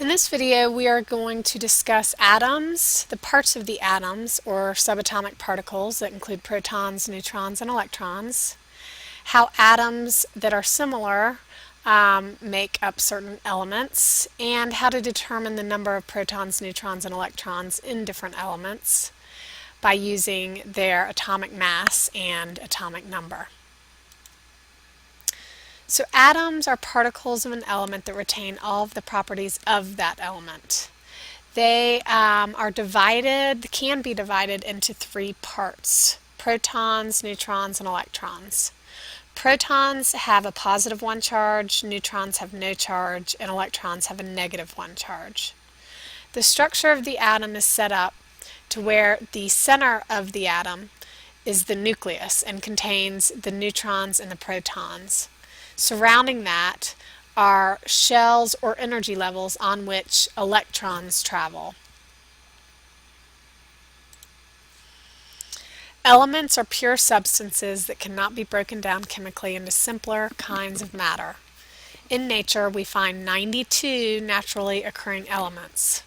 In this video, we are going to discuss atoms, the parts of the atoms, or subatomic particles that include protons, neutrons, and electrons, how atoms that are similar make up certain elements, and how to determine the number of protons, neutrons, and electrons in different elements by using their atomic mass and atomic number. So atoms are particles of an element that retain all of the properties of that element. They are divided, can be divided into three parts: protons, neutrons, and electrons. Protons have a positive one charge, neutrons have no charge, and electrons have a negative one charge. The structure of the atom is set up to where the center of the atom is the nucleus and contains the neutrons and the protons. Surrounding that are shells or energy levels on which electrons travel. Elements are pure substances that cannot be broken down chemically into simpler kinds of matter. In nature, we find 92 naturally occurring elements.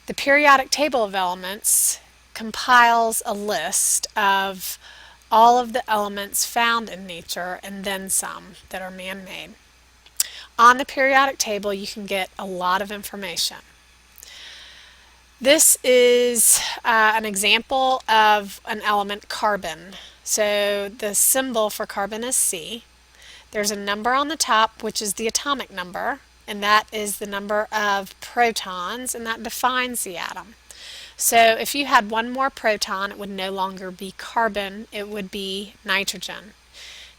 The periodic table of elements compiles a list of all of the elements found in nature and then some that are man-made. On the periodic table, you can get a lot of information. This is an example of an element, carbon. So the symbol for carbon is C. There's a number on the top, which is the atomic number, and that is the number of protons, and that defines the atom. So if you had one more proton, it would no longer be carbon, it would be nitrogen.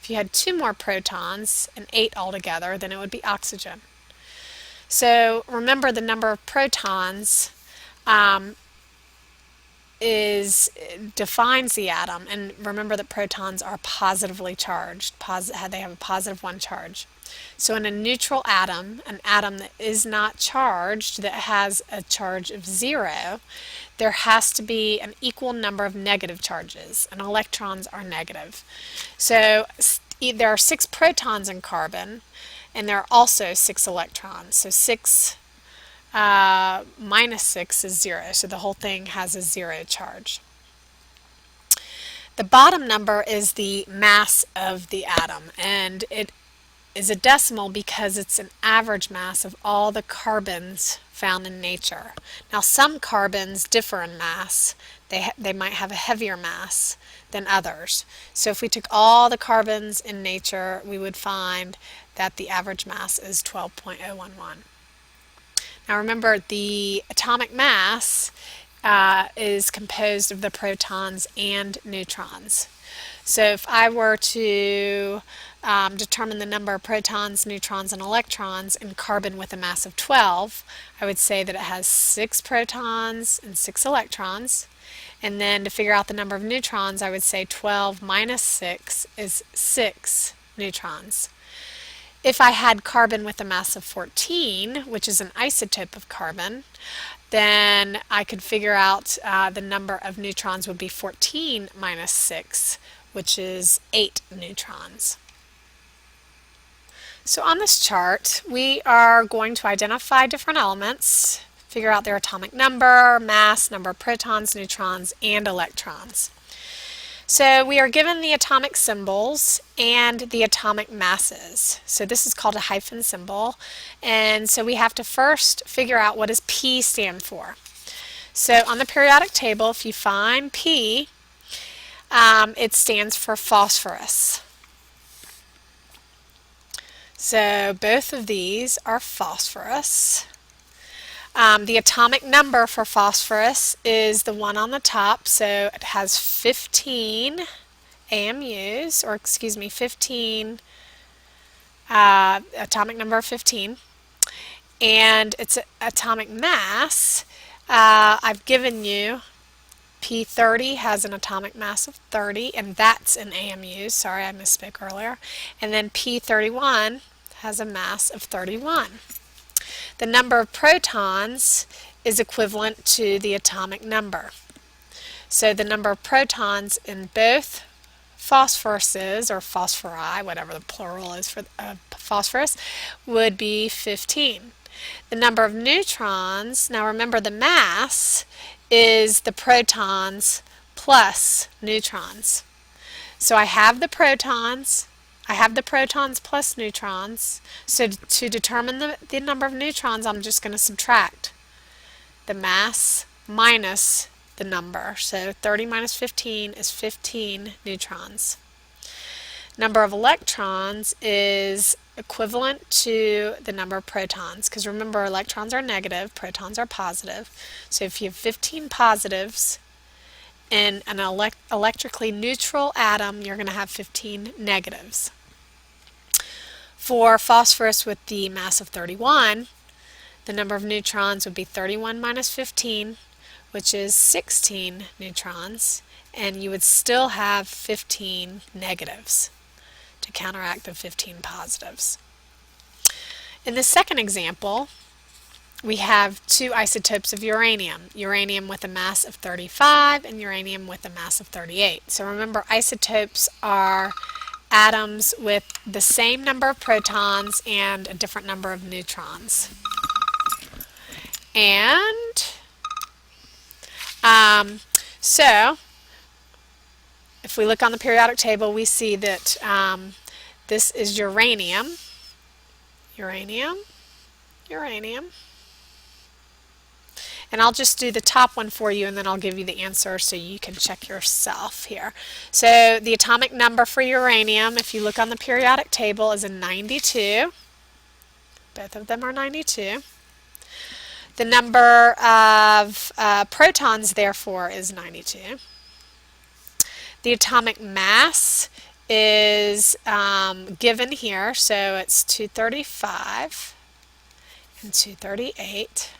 If you had two more protons, and 8 altogether, then it would be oxygen. So remember, the number of protons defines the atom, and remember that protons are positively charged. They have a positive one charge. So in a neutral atom, an atom that is not charged, that has a charge of 0, there has to be an equal number of negative charges, and electrons are negative. So there are 6 protons in carbon, and there are also 6 electrons. So 6 minus 6 is 0, so the whole thing has a 0 charge. The bottom number is the mass of the atom, and it is a decimal because it's an average mass of all the carbons found in nature. Now, some carbons differ in mass. They might have a heavier mass than others. So if we took all the carbons in nature, we would find that the average mass is 12.011. Now remember, the atomic mass is composed of the protons and neutrons. So if I were to determine the number of protons, neutrons, and electrons in carbon with a mass of 12, I would say that it has 6 protons and 6 electrons. And then to figure out the number of neutrons, I would say 12 minus 6 is 6 neutrons. If I had carbon with a mass of 14, which is an isotope of carbon, then I could figure out the number of neutrons would be 14 minus 6, which is 8 neutrons. So on this chart, we are going to identify different elements, figure out their atomic number, mass, number of protons, neutrons, and electrons. So we are given the atomic symbols and the atomic masses. So this is called a hyphen symbol, and so we have to first figure out what does P stand for. So on the periodic table, if you find P, it stands for phosphorus. So both of these are phosphorus. The atomic number for phosphorus is the one on the top, so it has 15 AMUs, or excuse me, 15, atomic number 15, and its atomic mass, I've given you P30 has an atomic mass of 30, and that's in AMUs. Sorry, I misspoke earlier. And then P31 has a mass of 31. The number of protons is equivalent to the atomic number. So the number of protons in both phosphoruses, or phosphori, whatever the plural is for phosphorus, would be 15. The number of neutrons, now remember the mass is the protons plus neutrons. So I have the protons plus neutrons. So to determine the number of neutrons, I'm just going to subtract the mass minus the number. So 30 minus 15 is 15 neutrons. Number of electrons is equivalent to the number of protons, because remember, electrons are negative, protons are positive. So if you have 15 positives in an electrically neutral atom, you're going to have 15 negatives. For phosphorus with the mass of 31, the number of neutrons would be 31 minus 15, which is 16 neutrons, and you would still have 15 negatives to counteract the 15 positives. In the second example, we have two isotopes of uranium, uranium with a mass of 35 and uranium with a mass of 38. So remember, isotopes are atoms with the same number of protons and a different number of neutrons. And so if we look on the periodic table, we see that this is uranium, uranium, uranium. And I'll just do the top one for you, and then I'll give you the answer so you can check yourself here. So the atomic number for uranium, if you look on the periodic table, is a 92. Both of them are 92. The number of protons, therefore, is 92. The atomic mass is given here, so it's 235 and 238.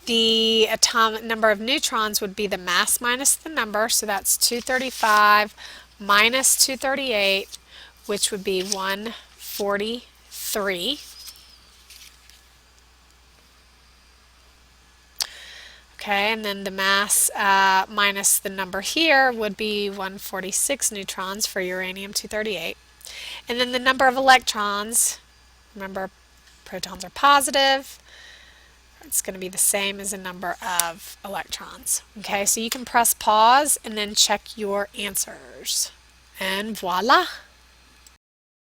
The atomic number of neutrons would be the mass minus the number, so that's 235 minus 238, which would be 143. Okay, and then the mass minus the number here would be 146 neutrons for uranium-238. And then the number of electrons, remember protons are positive, it's going to be the same as the number of electrons. Okay, so you can press pause and then check your answers. And voila!